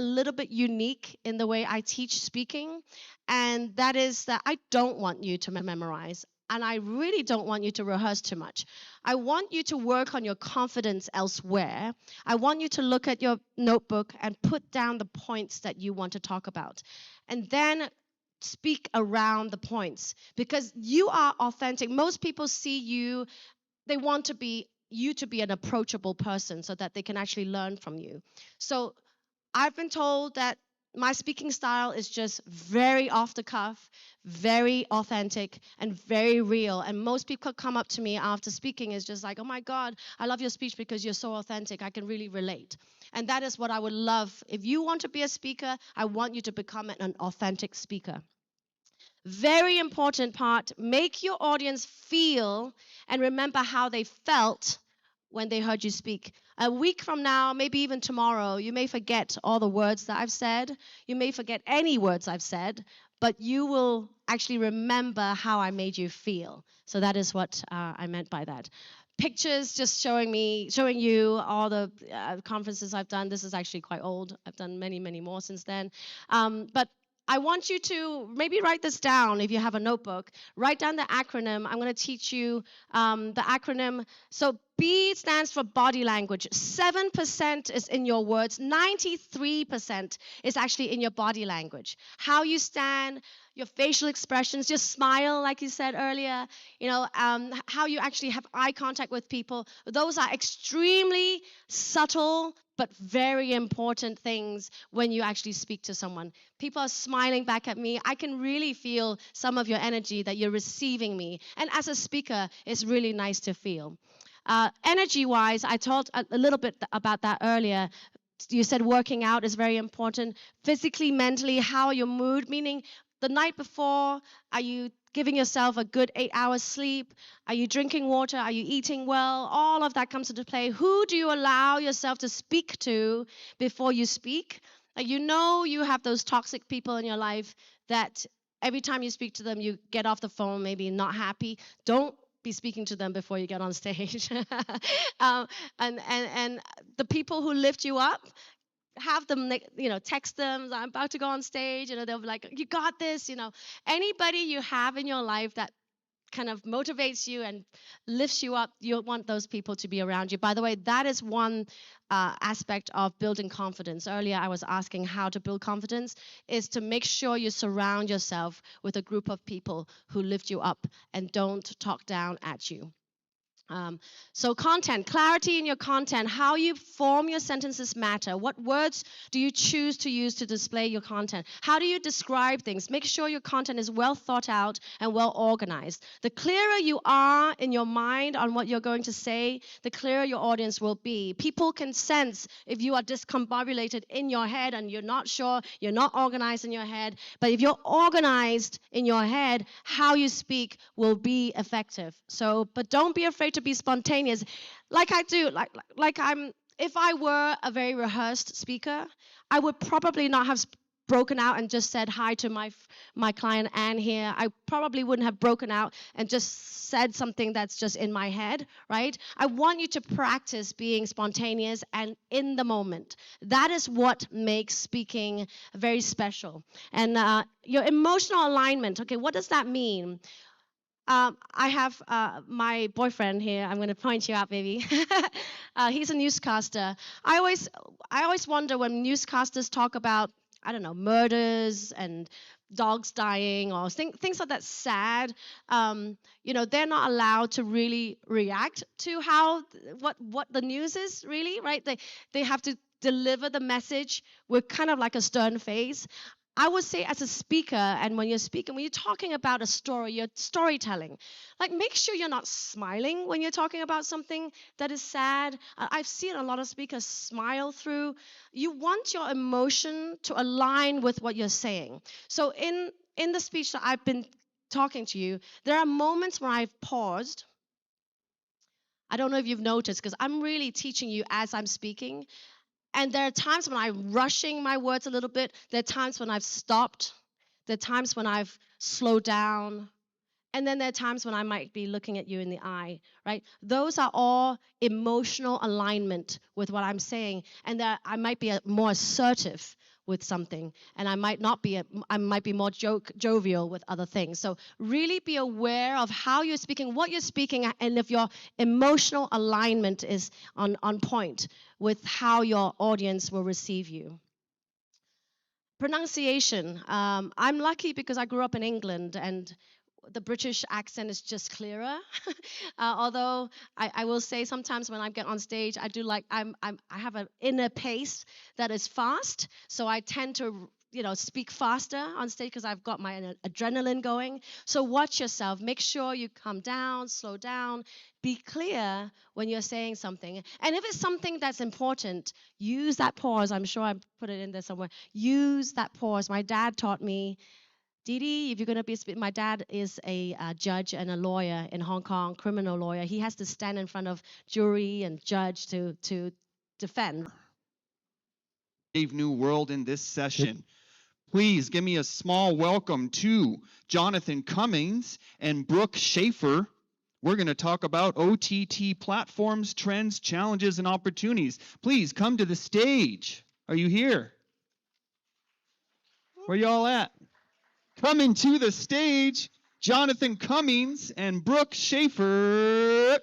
a little bit unique in the way I teach speaking, and that is that I don't want you to memorize. And I really don't want you to rehearse too much. I want you to work on your confidence elsewhere. I want you to look at your notebook and put down the points that you want to talk about. And then speak around the points because you are authentic. Most people see you, they want to be you to be an approachable person so that they can actually learn from you. So I've been told that my speaking style is just very off the cuff, very authentic, and very real. And most people come up to me after speaking is just like, oh my God, I love your speech because you're so authentic. I can really relate. And that is what I would love. If you want to be a speaker, I want you to become an authentic speaker. Very important part, make your audience feel and remember how they felt when they heard you speak. A week from now, maybe even tomorrow, you may forget all the words that I've said. You may forget any words I've said, but you will actually remember how I made you feel. So that is what I meant by that. Pictures just showing you all the conferences I've done. This is actually quite old. I've done many, many more since then. But I want you to maybe write this down if you have a notebook. Write down the acronym. I'm going to teach you the acronym. So B stands for body language. 7% is in your words. 93% is actually in your body language. How you stand, your facial expressions, just smile like you said earlier. How you actually have eye contact with people. Those are extremely subtle but very important things when you actually speak to someone. People are smiling back at me. I can really feel some of your energy that you're receiving me. And as a speaker, it's really nice to feel. Energy-wise, I talked a little bit about that earlier. You said working out is very important. Physically, mentally, how your mood, meaning the night before, are you giving yourself a good 8 hours sleep? Are you drinking water? Are you eating well? All of that comes into play. Who do you allow yourself to speak to before you speak? You have those toxic people in your life that every time you speak to them, you get off the phone, maybe not happy. Don't be speaking to them before you get on stage. And the people who lift you up, have them, text them, I'm about to go on stage, they'll be like, you got this, Anybody you have in your life that kind of motivates you and lifts you up, you want those people to be around you. By the way, that is one aspect of building confidence. Earlier, I was asking how to build confidence, is to make sure you surround yourself with a group of people who lift you up and don't talk down at you. So content, clarity in your content, how you form your sentences matter. What words do you choose to use to display your content? How do you describe things? Make sure your content is well thought out and well organized. The clearer you are in your mind on what you're going to say, the clearer your audience will be. People can sense if you are discombobulated in your head and you're not sure, you're not organized in your head. But if you're organized in your head, how you speak will be effective. But don't be afraid to be spontaneous, like I do. If I were a very rehearsed speaker, I would probably not have broken out and just said hi to my client Anne here. I probably wouldn't have broken out and just said something that's just in my head, right? I want you to practice being spontaneous and in the moment. That is what makes speaking very special. And your emotional alignment, okay, what does that mean? I have my boyfriend here. I'm going to point you out, baby. He's a newscaster. I always wonder when newscasters talk about, I don't know, murders and dogs dying or things like that sad. They're not allowed to really react to what the news is really, right? They have to deliver the message with kind of like a stern face. I would say as a speaker, and when you're speaking, when you're talking about a story, you're storytelling, make sure you're not smiling when you're talking about something that is sad. I've seen a lot of speakers smile through. You want your emotion to align with what you're saying. So in the speech that I've been talking to you, there are moments where I've paused. I don't know if you've noticed, because I'm really teaching you as I'm speaking. And there are times when I'm rushing my words a little bit. There are times when I've stopped. There are times when I've slowed down. And then there are times when I might be looking at you in the eye, right? Those are all emotional alignment with what I'm saying. And I might be more assertive with something, and I might not be. I might be more jovial with other things. So really be aware of how you're speaking, what you're speaking, and if your emotional alignment is on point with how your audience will receive you. Pronunciation. I'm lucky because I grew up in England, and the British accent is just clearer. Although I will say sometimes when I get on stage, I do like I have an inner pace that is fast, so I tend to speak faster on stage because I've got my adrenaline going. So watch yourself. Make sure you calm down, slow down, be clear when you're saying something. And if it's something that's important, use that pause. I'm sure I put it in there somewhere. Use that pause. My dad taught me, Didi, if you're going to be, my dad is a judge and a lawyer in Hong Kong, criminal lawyer. He has to stand in front of jury and judge to defend. Brave new world in this session. Please give me a small welcome to Jonathan Cummings and Brooke Schaefer. We're going to talk about OTT platforms, trends, challenges, and opportunities. Please come to the stage. Are you here? Where y'all at? Coming to the stage, Jonathan Cummings and Brooke Schaefer.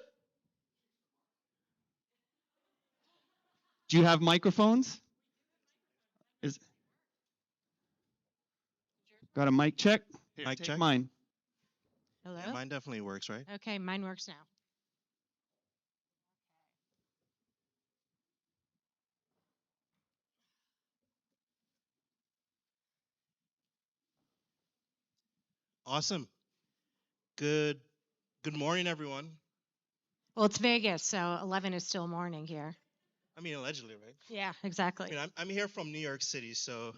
Do you have microphones? Got a mic check? Here, mic check. Mine. Hello? Yeah, mine definitely works, right? Okay, mine works now. Awesome. Good morning, everyone. Well, it's Vegas, so 11 is still morning here. I mean, allegedly, right? Yeah, exactly. I mean, I'm here from New York City, so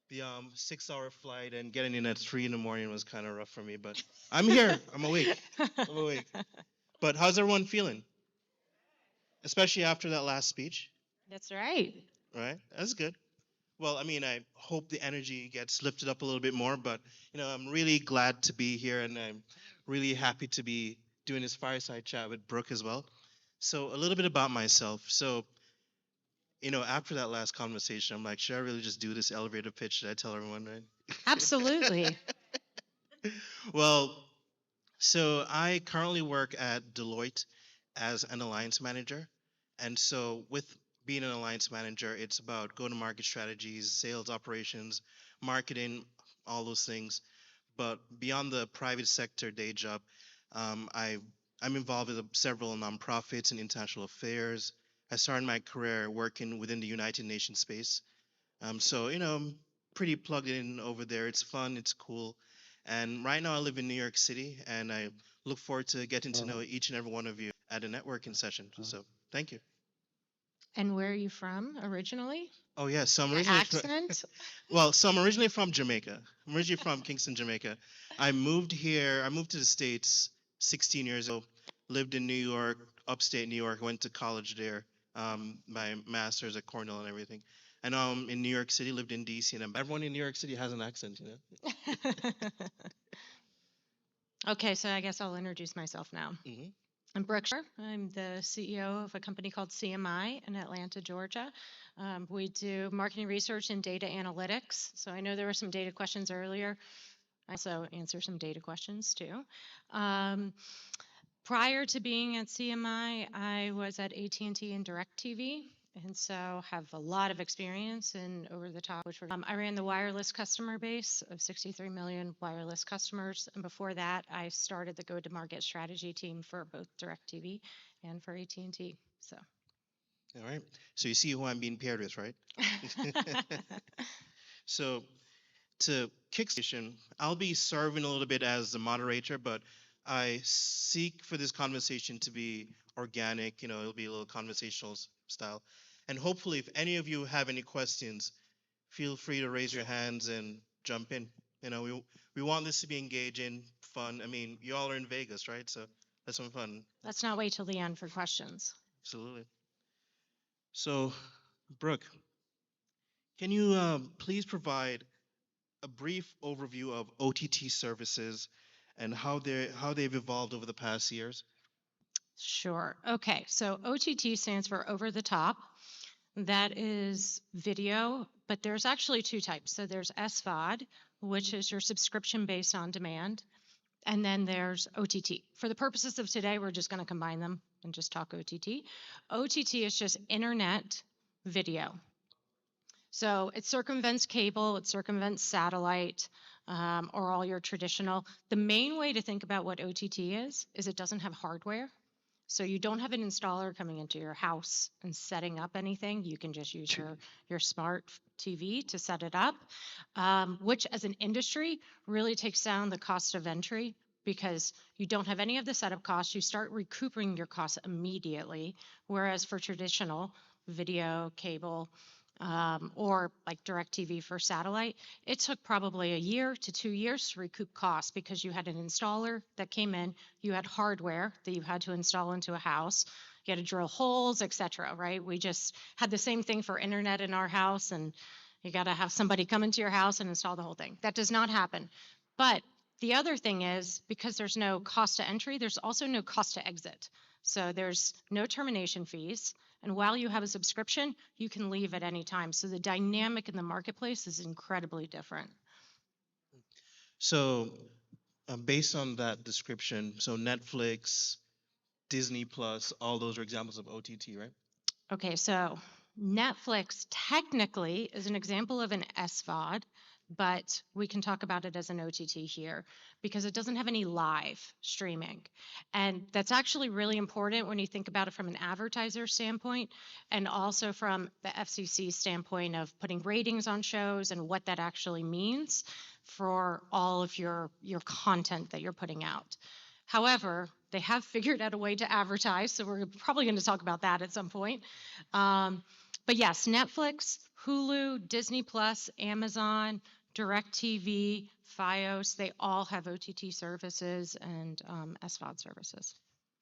the 6-hour flight and getting in at 3 in the morning was kind of rough for me, but I'm here. I'm awake. I'm awake. But how's everyone feeling? Especially after that last speech. That's right. Right? That's good. Well, I mean, I hope the energy gets lifted up a little bit more, but, I'm really glad to be here, and I'm really happy to be doing this fireside chat with Brooke as well. So a little bit about myself. So, after that last conversation, I'm like, should I really just do this elevator pitch? Should I tell everyone, right? Absolutely. Well, so I currently work at Deloitte as an alliance manager. And so with being an alliance manager, it's about go-to-market strategies, sales operations, marketing, all those things. But beyond the private sector day job, I'm involved with several nonprofits and international affairs. I started my career working within the United Nations space. So, I'm pretty plugged in over there. It's fun, it's cool. And right now I live in New York City, and I look forward to getting to know each and every one of you at a networking session. So thank you. And where are you from originally? Oh yeah, so I'm Your originally accent? so I'm originally from Jamaica. I'm originally from Kingston, Jamaica. I moved to the States 16 years ago, lived in New York, upstate New York, went to college there, my master's at Cornell and everything. And in New York City, lived in DC, and everyone in New York City has an accent, Okay, so I guess I'll introduce myself now. Mm-hmm. I'm Brooke Schaefer. I'm the CEO of a company called CMI in Atlanta, Georgia. We do marketing research and data analytics. So I know there were some data questions earlier. I also answer some data questions too. Prior to being at CMI, I was at AT&T and DirecTV, and so have a lot of experience in over-the-top. I ran the wireless customer base of 63 million wireless customers, and before that, I started the go-to-market strategy team for both DirecTV and for AT&T. So. All right. So you see who I'm being paired with, right? So to kick station, I'll be serving a little bit as the moderator, but I seek for this conversation to be organic. It'll be a little conversational style. And hopefully, if any of you have any questions, feel free to raise your hands and jump in. We want this to be engaging, fun. I mean, you all are in Vegas, right? So that's some fun. Let's not wait till the end for questions. Absolutely. So, Brooke, can you please provide a brief overview of OTT services and how they've evolved over the past years? Sure. Okay. So OTT stands for over the top. That is video, but there's actually two types. So there's SVOD, which is your subscription based on demand, and then there's OTT. For the purposes of today, we're just going to combine them and just talk OTT. OTT is just internet video. So it circumvents cable, it circumvents satellite, or all your traditional. The main way to think about what OTT is it doesn't have hardware. So you don't have an installer coming into your house and setting up anything. You can just use your smart TV to set it up, which as an industry really takes down the cost of entry because you don't have any of the setup costs. You start recouping your costs immediately, whereas for traditional video, cable, or like DirecTV for satellite, it took probably a year to 2 years to recoup costs because you had an installer that came in, you had hardware that you had to install into a house, you had to drill holes, etc. Right? We just had the same thing for internet in our house, and you got to have somebody come into your house and install the whole thing. That does not happen. But the other thing is because there's no cost to entry, there's also no cost to exit. So there's no termination fees. And while you have a subscription, you can leave at any time. So the dynamic in the marketplace is incredibly different. So, based on that description, so Netflix, Disney Plus, all those are examples of OTT, right? Okay, so Netflix technically is an example of an SVOD, but we can talk about it as an OTT here because it doesn't have any live streaming. And that's actually really important when you think about it from an advertiser standpoint and also from the FCC standpoint of putting ratings on shows and what that actually means for all of your content that you're putting out. However, they have figured out a way to advertise, so we're probably going to talk about that at some point. But yes, Netflix, Hulu, Disney Plus, Amazon, DirecTV, Fios, they all have OTT services and SVOD services.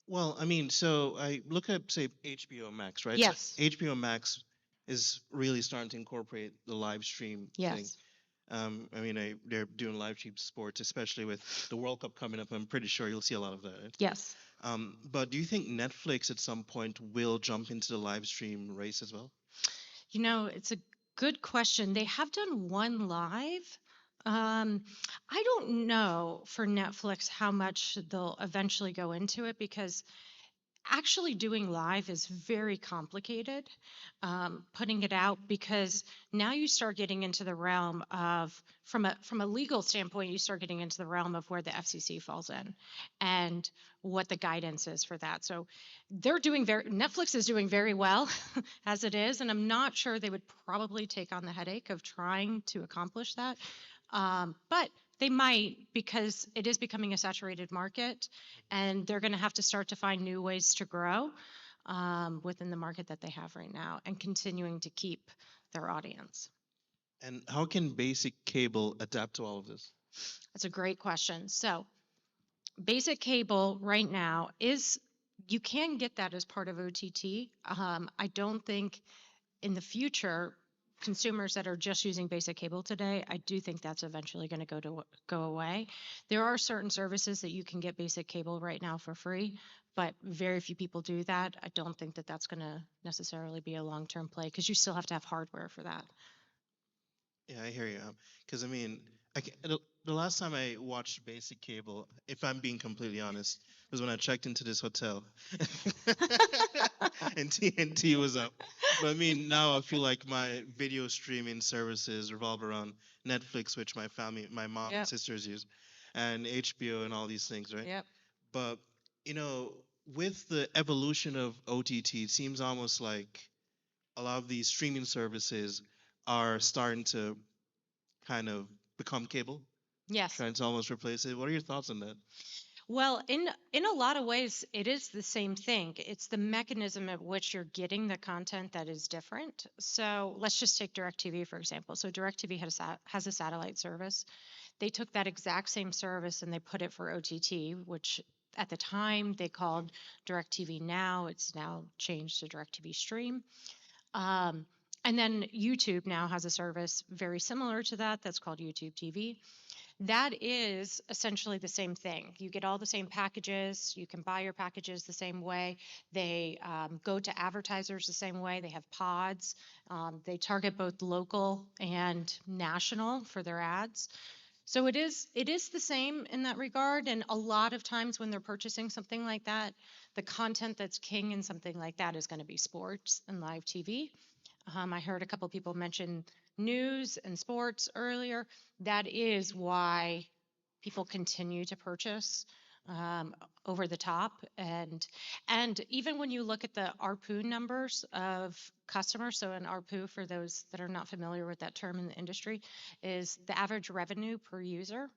Well, I mean, so I look at, say, HBO Max, right? Yes. So HBO Max is really starting to incorporate the live stream thing. Yes. I mean, they're doing live stream sports, especially with the World Cup coming up. I'm pretty sure you'll see a lot of that. Right? Yes. But do you think Netflix at some point will jump into the live stream race as well? You know, it's a good question. They have done one live. I don't know for Netflix how much they'll eventually go into it because actually doing live is very complicated, putting it out because now you start getting into the realm of from a legal standpoint, you start getting into the realm of where the FCC falls in and what the guidance is for that. So Netflix is doing very well as it is, and I'm not sure they would probably take on the headache of trying to accomplish that. But they might because it is becoming a saturated market and they're going to have to start to find new ways to grow within the market that they have right now and continuing to keep their audience. And how can basic cable adapt to all of this? That's a great question. So basic cable right now you can get that as part of OTT. I don't think in the future consumers that are just using basic cable today, I do think that's eventually going to go away. There are certain services that you can get basic cable right now for free, but very few people do that. I don't think that that's going to necessarily be a long-term play because you still have to have hardware for that. Yeah, I hear you. Because I mean, the last time I watched basic cable, if I'm being completely honest, was when I checked into this hotel, and TNT was up. But I mean, now I feel like my video streaming services revolve around Netflix, which my family, my mom and sisters use, and HBO and all these things, right? Yep. But you know, with the evolution of OTT, it seems almost like a lot of these streaming services are starting to kind of become cable, Yes. trying to almost replace it. What are your thoughts on that? Well, in a lot of ways, it is the same thing. It's the mechanism at which you're getting the content that is different. So let's just take DirecTV, for example. So DirecTV has a satellite service. They took that exact same service and they put it for OTT, which at the time they called DirecTV Now. It's now changed to DirecTV Stream. And then YouTube now has a service very similar to that that's called YouTube TV. That is essentially the same thing. You get all the same packages. You can buy your packages the same way. They go to advertisers the same way. They have pods. They target both local and national for their ads. So it is the same in that regard. And a lot of times when they're purchasing something like that, the content that's king in something like that is going to be sports and live TV. I heard a couple people mention news and sports earlier. That is why people continue to purchase um, over the top. And even when you look at the ARPU numbers of customers, so an ARPU, for those that are not familiar with that term in the industry, is the average revenue per user.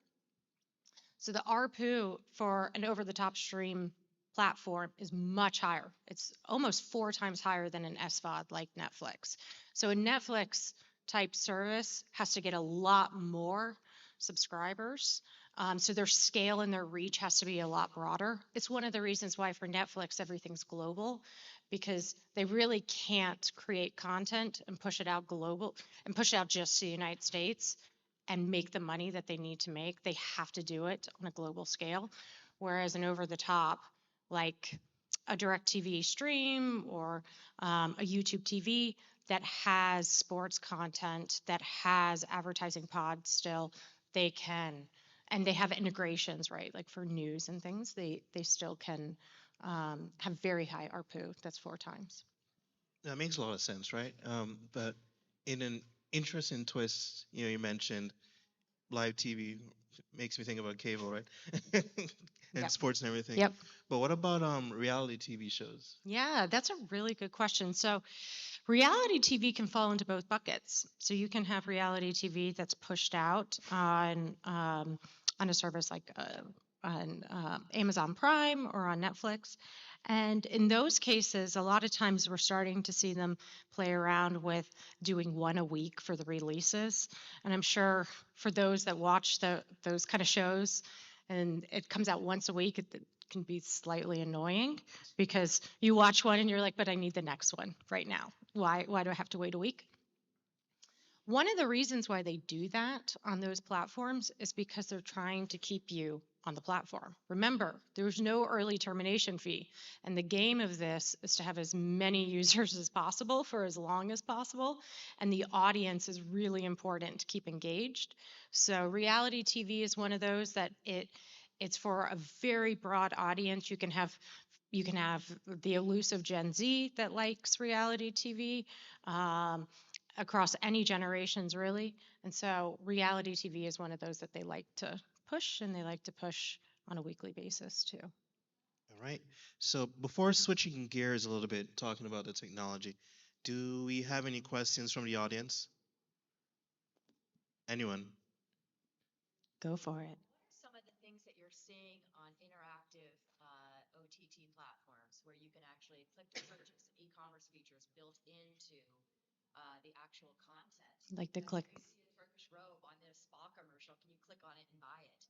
So the ARPU for an over-the-top stream platform is much higher. It's almost 4 times higher than an SVOD like Netflix. So a Netflix type service has to get a lot more subscribers. So their scale and their reach has to be a lot broader. It's one of the reasons why for Netflix everything's global, because they really can't create content and push it out global and push it out just to the United States and make the money that they need to make. They have to do it on a global scale. Whereas an over the top, like a direct TV stream or a YouTube TV that has sports content, that has advertising pods still, they can, and they have integrations, right? Like for news and things, they still can have very high ARPU. That's 4 times. That makes a lot of sense, right? But in an interesting twist, you mentioned live TV makes me think about cable, right? And Yep. sports and everything. Yep. But what about reality TV shows? Yeah, that's a really good question. So reality TV can fall into both buckets. So you can have reality TV that's pushed out on a service like on Amazon Prime or on Netflix. And in those cases, a lot of times we're starting to see them play around with doing one a week for the releases. And I'm sure for those that watch those kind of shows and it comes out once a week, it can be slightly annoying because you watch one and you're like, but I need the next one right now. Why do I have to wait a week? One of the reasons why they do that on those platforms is because they're trying to keep you on the platform. Remember, there's no early termination fee. And the game of this is to have as many users as possible for as long as possible. And the audience is really important to keep engaged. So reality TV is one of those that it's for a very broad audience. You can have the elusive Gen Z that likes reality TV. Across any generations, really. And so reality TV is one of those that they like to push, and they like to push on a weekly basis too. All right. So before switching gears a little bit, talking about the technology, do we have any questions from the audience? Anyone? Go for it. Some of the things that you're seeing on interactive OTT platforms where you can actually click to purchase e-commerce features built into the actual content. Like the So click. if you see a Turkish robe on this spa commercial, can you click on it and buy it?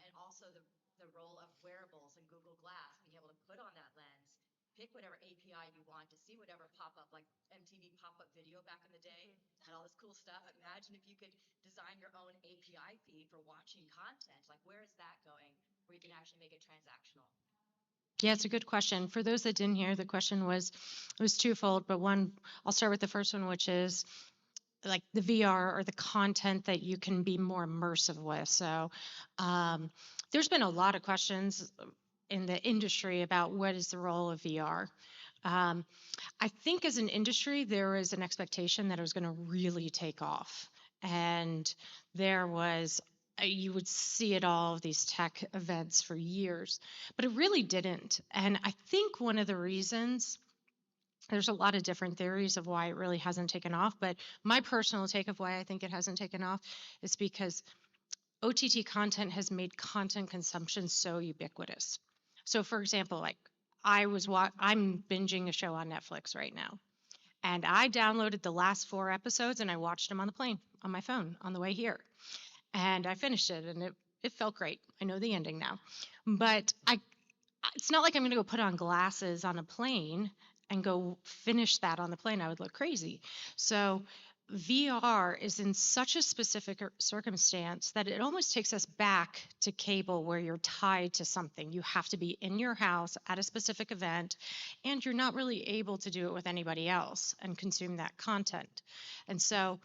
And also the role of wearables and Google Glass, being able to put on that lens, pick whatever API you want to see whatever pop up, like MTV pop up video back in the day, had all this cool stuff. Imagine if you could design your own API feed for watching content. Like, where is that going where you can actually make it transactional? Yeah, it's a good question. For those that didn't hear, the question was it was twofold, but one, I'll start with the first one, which is like the VR or the content that you can be more immersive with. So there's been a lot of questions in the industry about what is the role of VR. Um, I think as an industry, there was an expectation that it was going to really take off. And there was, you would see it all of these tech events for years, but it really didn't. And I think one of the reasons, there's a lot of different theories of why it really hasn't taken off, but my personal take of why I think it hasn't taken off is because OTT content has made content consumption so ubiquitous. So for example, like I'm binging a show on Netflix right now, and I downloaded the last 4 episodes and I watched them on the plane on my phone on the way here. And I finished it and it felt great. I know the ending now. But it's not like I'm going to go put on glasses on a plane and go finish that on the plane. I would look crazy. So VR is in such a specific circumstance that it almost takes us back to cable where you're tied to something. You have to be in your house at a specific event, and you're not really able to do it with anybody else and consume that content. And so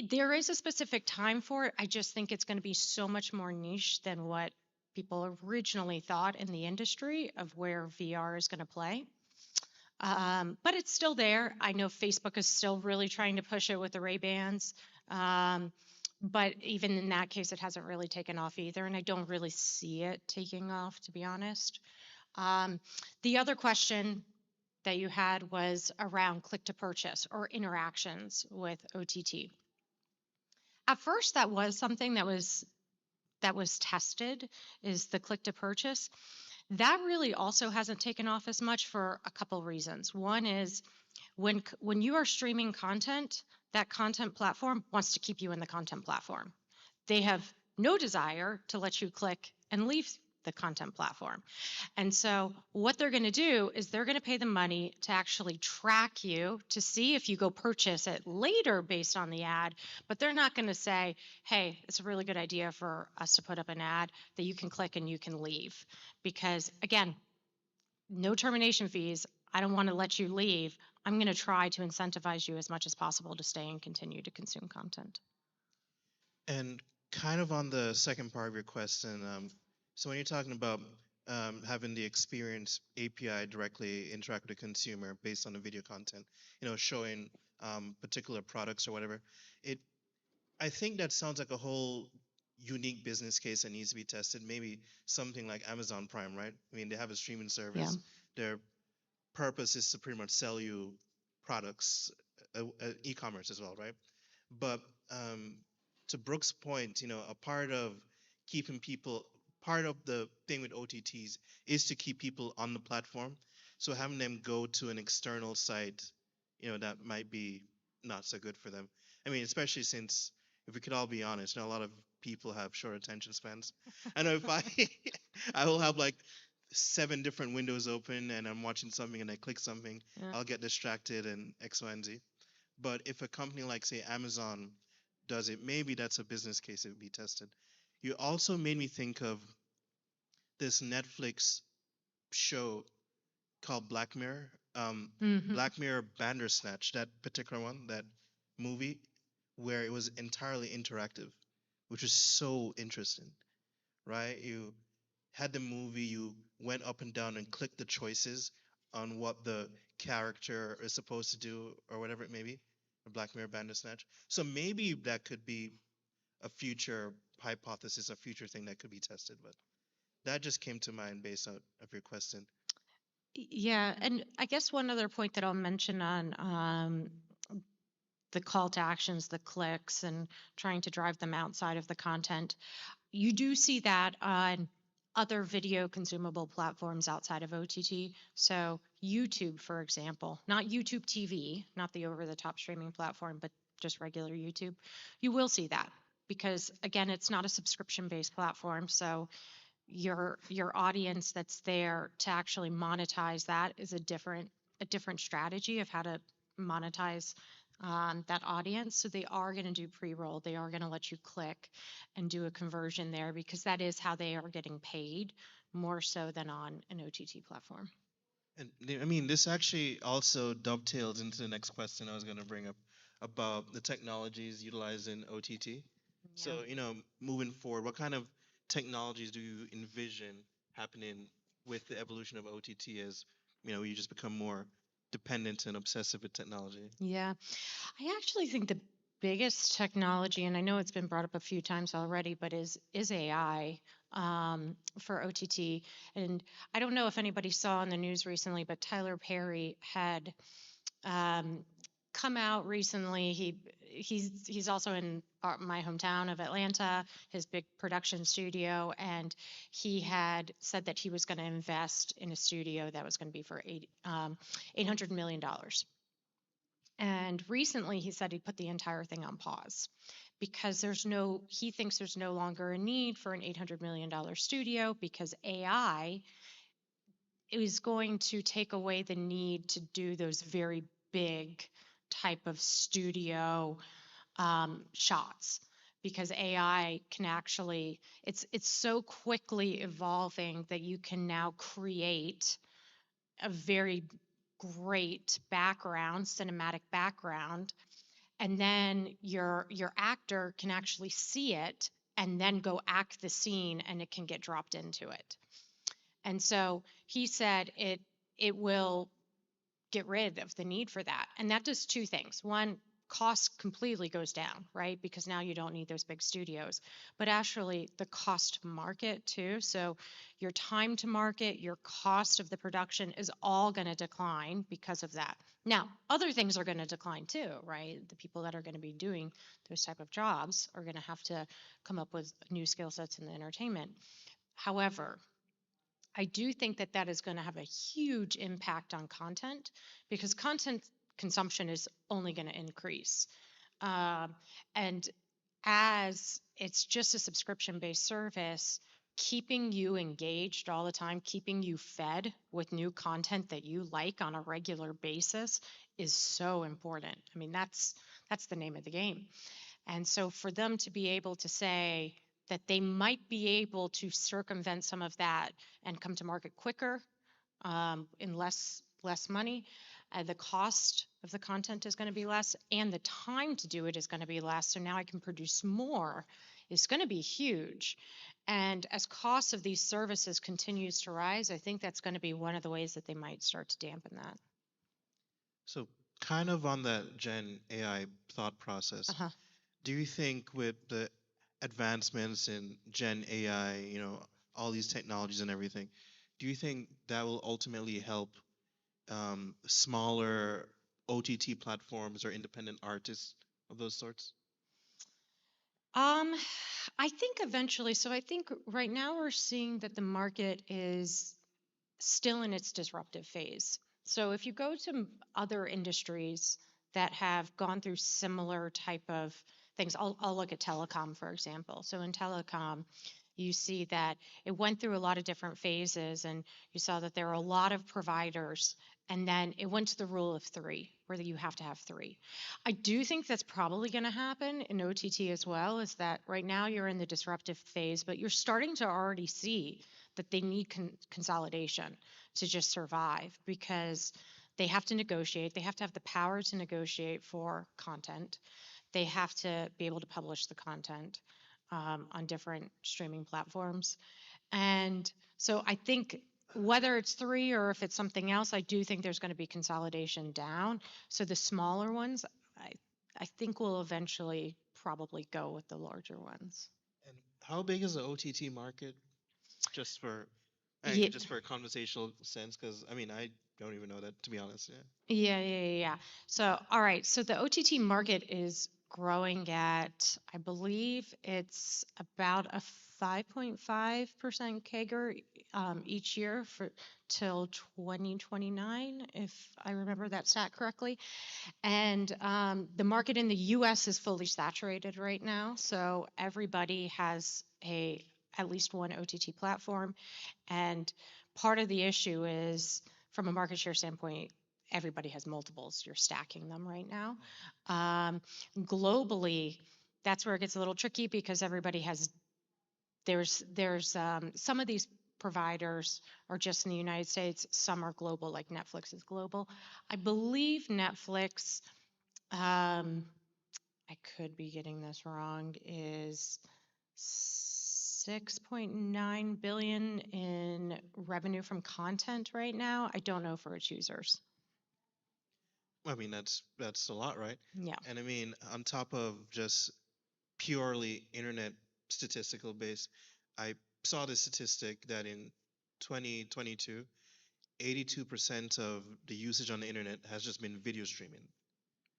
there is a specific time for it. I just think it's going to be so much more niche than what people originally thought in the industry of where VR is going to play. But it's still there. I know Facebook is still really trying to push it with the Ray-Bans. Um, but even in that case, it hasn't really taken off either. And I don't really see it taking off, to be honest. Um, the other question that you had was around click to purchase or interactions with OTT. At first, that was something that was tested, is the click to purchase. That really also hasn't taken off as much for a couple reasons. One is when you are streaming content, that content platform wants to keep you in the content platform. They have no desire to let you click and leave the content platform. And so what they're going to do is they're going to pay the money to actually track you to see if you go purchase it later based on the ad, but they're not going to say, hey, it's a really good idea for us to put up an ad that you can click and you can leave. Because again, no termination fees. I don't want to let you leave. I'm going to try to incentivize you as much as possible to stay and continue to consume content. And kind of on the second part of your question, so when you're talking about having the experience API directly interact with the consumer based on the video content, showing particular products or whatever, it I think that sounds like a whole unique business case that needs to be tested. Maybe something like Amazon Prime, right? I mean, they have a streaming Yeah. service. Their purpose is to pretty much sell you products, e-commerce as well, right? But to Brooke's point, a part of keeping people, part of the thing with OTTs is to keep people on the platform. So having them go to an external site, that might be not so good for them. I mean, especially since, if we could all be honest, a lot of people have short attention spans. I know if I will have like 7 different windows open and I'm watching something and I click something, Yeah. I'll get distracted and X, Y, and Z. But if a company like, say, Amazon does it, maybe that's a business case that would be tested. You also made me think of this Netflix show called Black Mirror. Mhm. Black Mirror Bandersnatch, that particular one, that movie, where it was entirely interactive, which was so interesting, right? You had the movie, you went up and down and clicked the choices on what the character is supposed to do or whatever it may be. Black Mirror Bandersnatch. So maybe that could be a future hypothesis, a future thing that could be tested. But that just came to mind based out of your question. Yeah, and I guess one other point that I'll mention on the call to actions, the clicks, and trying to drive them outside of the content. You do see that on other video consumable platforms outside of OTT. So, YouTube, for example, not YouTube TV, not the over the top streaming platform, but just regular YouTube. You will see that because, again, it's not a subscription based platform. So, your audience that's there to actually monetize that is a different strategy of how to monetize that audience. So they are going to do pre-roll. They are going to let you click and do a conversion there because that is how they are getting paid more so than on an OTT platform. And I mean, this actually also dovetails into the next question I was going to bring up about the technologies utilized in OTT. So, moving forward, what kind of technologies do you envision happening with the evolution of OTT as, you just become more dependent and obsessive with technology? Yeah, I actually think the biggest technology, and I know it's been brought up a few times already, but is AI for OTT. And I don't know if anybody saw in the news recently, but Tyler Perry had um, come out recently. He's also in my hometown of Atlanta, his big production studio, and he had said that he was going to invest in a studio that was going to be for $800 million. And recently he said he put the entire thing on pause because he thinks there's no longer a need for an $800 million studio because AI is going to take away the need to do those very big type of studio shots, because AI can actually, it's so quickly evolving that you can now create a very great background, cinematic background, and then your actor can actually see it and then go act the scene, and it can get dropped into it. And so he said it will get rid of the need for that. And that does two things. One, cost completely goes down, right? Because now you don't need those big studios. But actually, the cost to market too. So your time to market, your cost of the production is all going to decline because of that. Now, other things are going to decline too, right? The people that are going to be doing those type of jobs are going to have to come up with new skill sets in the entertainment. However, I do think that that is going to have a huge impact on content, because content consumption is only going to increase. Um, and as it's just a subscription based service, keeping you engaged all the time, keeping you fed with new content that you like on a regular basis is so important. I mean, that's the name of the game. And so for them to be able to say that they might be able to circumvent some of that and come to market quicker, in less money, the cost of the content is going to be less, and the time to do it is going to be less. So now I can produce more. Is going to be huge. And as costs of these services continues to rise, I think that's going to be one of the ways that they might start to dampen that. So, kind of on that Gen AI thought process, Uh-huh. do you think with the advancements in Gen AI, all these technologies and everything, do you think that will ultimately help smaller OTT platforms or independent artists of those sorts? Um, I think eventually. So I think right now we're seeing that the market is still in its disruptive phase. So if you go to other industries that have gone through similar type of things, I'll look at telecom, for example. So in telecom, you see that it went through a lot of different phases, and you saw that there are a lot of providers, and then it went to the rule of three, where you have to have three. I do think that's probably going to happen in OTT as well, is that right now you're in the disruptive phase, but you're starting to already see that they need consolidation to just survive, because they have to negotiate. They have to have the power to negotiate for content. They have to be able to publish the content on different streaming platforms. And so I think whether it's three or if it's something else, I do think there's going to be consolidation down. So the smaller ones, I, I think will eventually probably go with the larger ones. And how big is the OTT market? Just for, Yeah, just for a conversational sense, because I mean, I don't even know that, to be honest. Yeah. yeah. So, all right. So the OTT market is growing at, I believe it's about a 5.5% CAGR each year for till 2029, if I remember that stat correctly. And the market in the US is fully saturated right now. So everybody has at least one OTT platform. And part of the issue is, from a market share standpoint, everybody has multiples. You're stacking them right now. Um, Globally, that's where it gets a little tricky, because everybody has, there's some of these providers are just in the United States, some are global, like Netflix is global. I believe Netflix, um, I could be getting this wrong, is 6.9 billion in revenue from content right now. I don't know for its users. I mean, that's a lot, right? Yeah. And I mean, on top of just purely internet statistical base, I saw the statistic that in 2022, 82% of the usage on the internet has just been video streaming,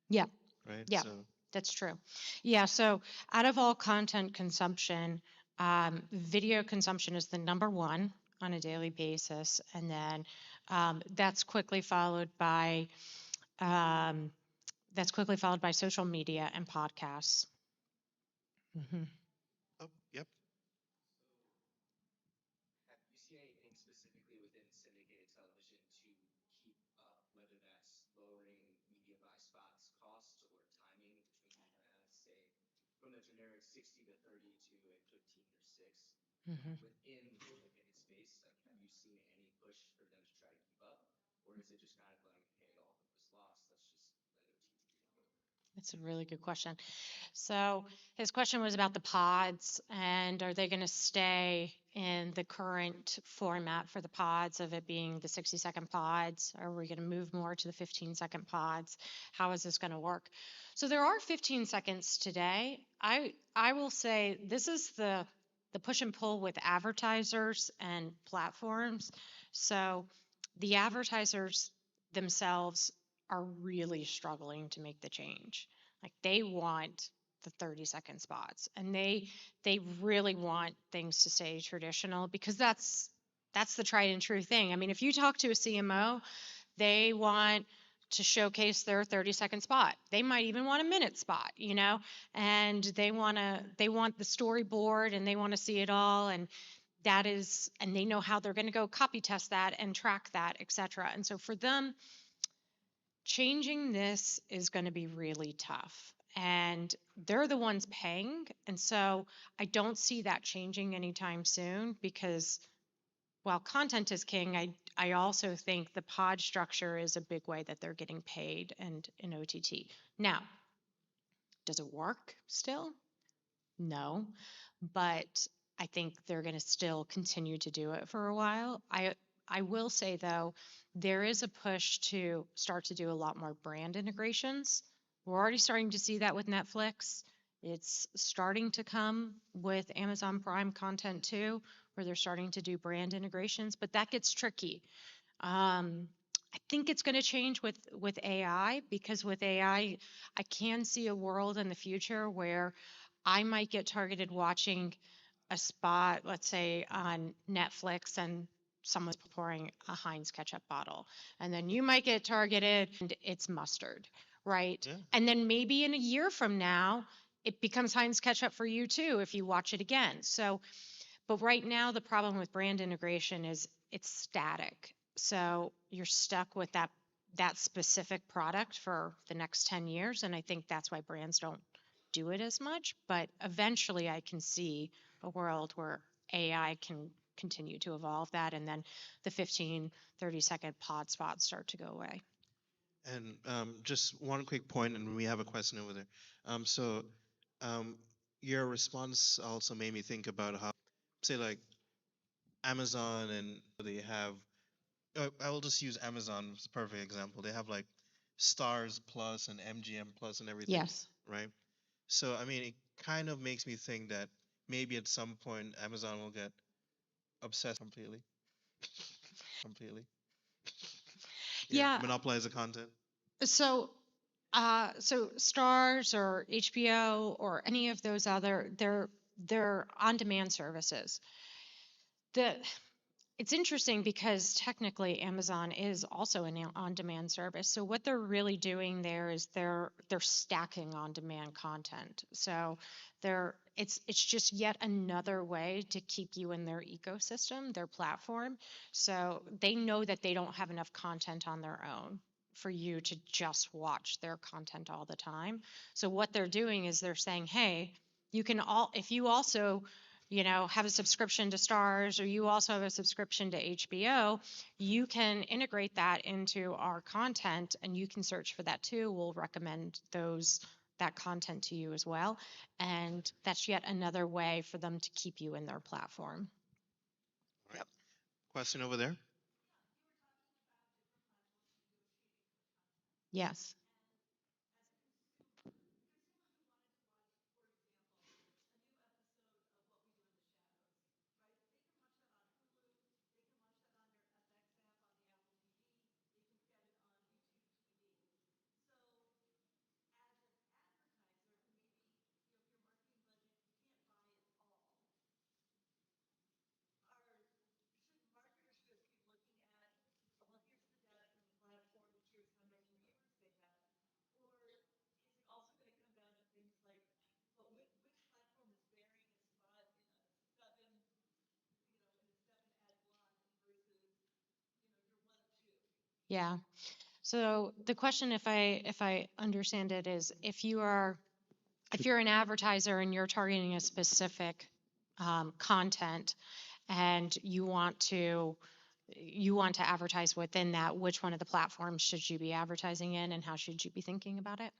Yeah. right? Yeah. So, That's true. Yeah. So out of all content consumption, video consumption is the number one on a daily basis. And then that's quickly followed by um, social media and podcasts. Hmm. oh, yep. Mhm. That's a really good question. So his question was about the pods and are they going to stay in the current format for the pods of it being the 60-second pods? Are we going to move more to the 15-second pods? How is this going to work? So there are 15 seconds today. I will say this is the push and pull with advertisers and platforms. So the advertisers themselves are really struggling to make the change. Like they want the 30-second spots and they really want things to stay traditional because that's the tried and true thing. I mean, if you talk to a CMO, they want to showcase their 30-second spot. They might even want a minute spot, and they want the storyboard and they want to see it all and they know how they're going to go copy test that and track that, et cetera. And so for them, changing this is going to be really tough. And they're the ones paying. And so I don't see that changing anytime soon because while content is king, I also think the pod structure is a big way that they're getting paid and in OTT. Now, does it work still? No, but I think they're going to still continue to do it for a while. I will say though, there is a push to start to do a lot more brand integrations. We're already starting to see that with Netflix. It's starting to come with Amazon Prime content too, where they're starting to do brand integrations, but that gets tricky. Um, I think it's going to change with AI because with AI, I can see a world in the future where I might get targeted watching a spot, let's say on Netflix, and someone's pouring a Heinz ketchup bottle. And then you might get targeted and it's mustard, right? Yeah. And then maybe in a year from now, it becomes Heinz ketchup for you too if you watch it again. So, but right now, the problem with brand integration is it's static. So you're stuck with that specific product for the next 10 years. And I think that's why brands don't do it as much. But eventually I can see a world where AI can continue to evolve that and then the 15, 30-second pod spots start to go away. And just one quick point, and we have a question over there. So um, your response also made me think about how, say, like Amazon, and they have. I will just use Amazon as a perfect example. They have like Stars Plus and MGM Plus and everything, Yes. right? So I mean, it kind of makes me think that maybe at some point Amazon will get obsessed completely, yeah, Yeah. monopolize the content. So so Stars or HBO or any of those other they're on-demand services. The It's interesting because technically Amazon is also an on-demand service. So what they're really doing there is they're stacking on-demand content. So it's just yet another way to keep you in their ecosystem, their platform. So they know that they don't have enough content on their own for you to just watch their content all the time. So what they're doing is they're saying, "Hey, you can all if you also have a subscription to Stars or you also have a subscription to HBO, you can integrate that into our content and you can search for that too. We'll recommend that content to you as well. And that's yet another way for them to keep you in their platform. All right. Question over there. Yes. Yeah. So the question, if I understand it, is if you are if you're an advertiser and you're targeting a specific content and you want to advertise within that, which one of the platforms should you be advertising in and how should you be thinking about it?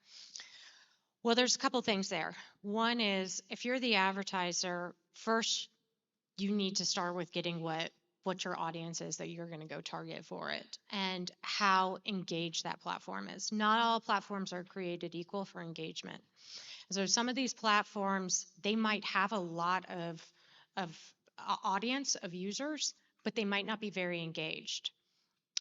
Well, there's a couple things there. One is if you're the advertiser, first you need to start with getting what your audience is that you're going to go target for it and how engaged that platform is. Not all platforms are created equal for engagement. So some of these platforms, they might have a lot of audience of users, but they might not be very engaged.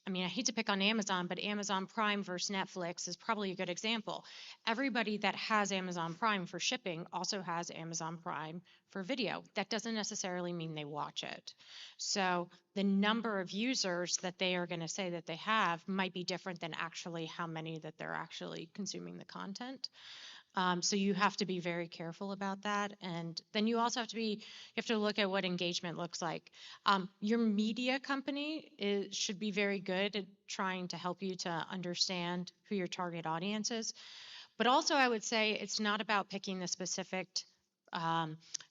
I mean, I hate to pick on Amazon, but Amazon Prime versus Netflix is probably a good example. Everybody that has Amazon Prime for shipping also has Amazon Prime for video. That doesn't necessarily mean they watch it. So the number of users that they are going to say that they have might be different than actually how many that they're actually consuming the content. So you have to be very careful about that. And then you also you have to look at what engagement looks like. Your media company should be very good at trying to help you to understand who your target audience is. But also I would say it's not about picking the specific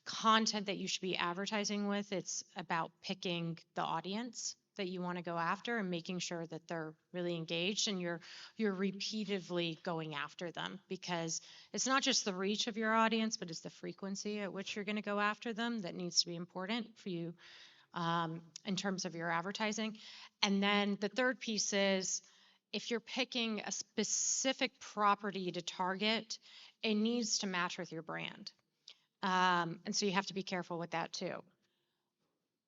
content that you should be advertising with. It's about picking the audience that you want to go after and making sure that they're really engaged and you're repeatedly going after them, because it's not just the reach of your audience, but it's the frequency at which you're going to go after them that needs to be important for you in terms of your advertising. And then the third piece is if you're picking a specific property to target, it needs to match with your brand. And so you have to be careful with that too.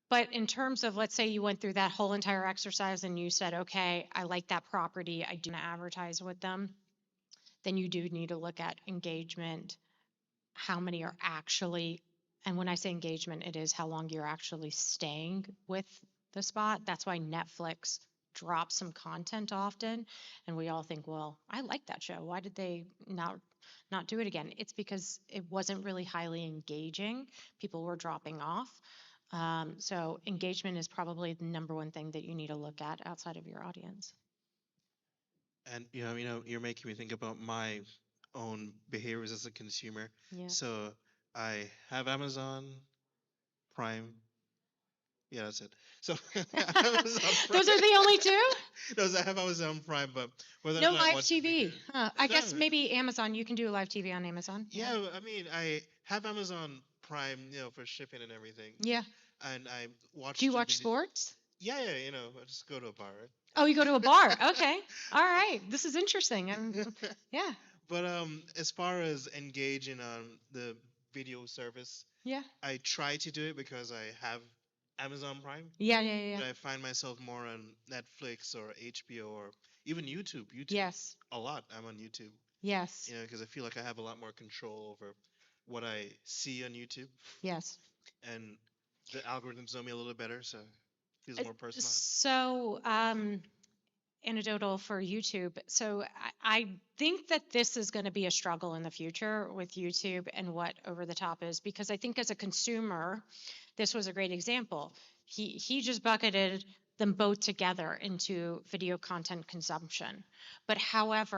But in terms of, let's say you went through that whole entire exercise and you said, okay, I like that property, I do want to advertise with them, then you do need to look at engagement, how many are actually, and when I say engagement, it is how long you're actually staying with the spot. That's why Netflix drops some content often, and we all think, well, I like that show. Why did they not do it again? It's because it wasn't really highly engaging. People were dropping off. So engagement is probably the number one thing that you need to look at outside of your audience. And you're making me think about my own behaviors as a consumer. Yeah. So I have Amazon Prime. Yeah, that's it. So Amazon Prime. Those are the only two? No, I have Amazon Prime, but whether No or not I live watch TV. video- I guess No. maybe Amazon. You can do live TV on Amazon. Yeah, I mean, I have Amazon Prime, for shipping and everything. Yeah. And I watch. Do you the watch video- sports? Yeah, I just go to a bar, right? Oh, you go to a bar. Okay. All right. This is interesting. Yeah. But as far as engaging on the video service, Yeah. I try to do it because I have Amazon Prime. Yeah. Yeah. Yeah. But I find myself more on Netflix or HBO or even YouTube. Yes. A lot. I'm on YouTube. Yes. Because I feel like I have a lot more control over what I see on YouTube, Yes. and the algorithms know me a little better, so it feels more personalized. So, anecdotal for YouTube. So I think that this is going to be a struggle in the future with YouTube and what over the top is, because I think as a consumer, this was a great example. He just bucketed them both together into video content consumption. But however,